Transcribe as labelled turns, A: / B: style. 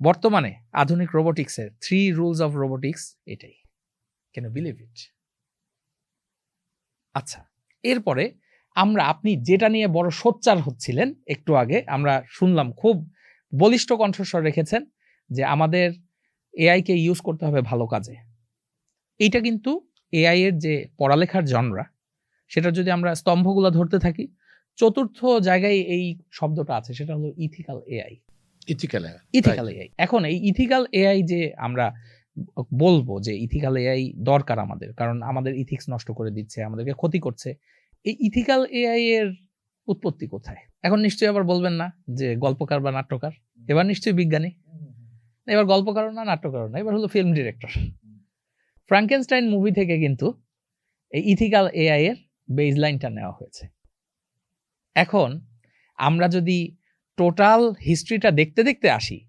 A: বর্তমানে আধুনিক রোবোটিক্সের 3 রুলস অফ রোবোটিক্স এটাই। Can you believe it? আচ্ছা, এরপরে আপনি যেটা নিয়ে বড় সোচ্চার হচ্ছিলেন একটু আগে, আমরা শুনলাম খুব বলিষ্ঠ কণ্ঠস্বর রেখেছেন যে আমাদের এআই কে ইউজ করতে হবে ভালো কাজে। এইটা কিন্তু এআই এর যে পড়ালেখার জনরা, সেটা যদি আমরা স্তম্ভগুলো ধরতে থাকি, চতুর্থ জায়গায় এই শব্দটা আছে, সেটা হলো ইথিক্যাল এআই। Ethical AI. এখন এই ইথিক্যাল এআই যে আমরা বলবো যে ইথিক্যাল এআই দরকার আমাদের, কারণ আমাদের ইথিক্স নষ্ট করে দিচ্ছে, আমাদেরকে ক্ষতি করছে। এই ইথিক্যাল এআই এর উৎপত্তি কোথায়? এখন নিশ্চয়ই আবার বলবেন না যে গল্পকার বা নাট্যকার, এবার নিশ্চয়ই বিজ্ঞানী, এবার গল্পকারও না, নাট্যকারও না, এবার হলো ফিল্ম ডিরেক্টর। ফ্রাঙ্কেনস্টাইন মুভি থেকে কিন্তু এই ইথিক্যাল এআই এর বেসলাইনটা নেওয়া হয়েছে। এখন আমরা যদি টোটাল হিস্ট্রিটা দেখতে দেখতে আসি,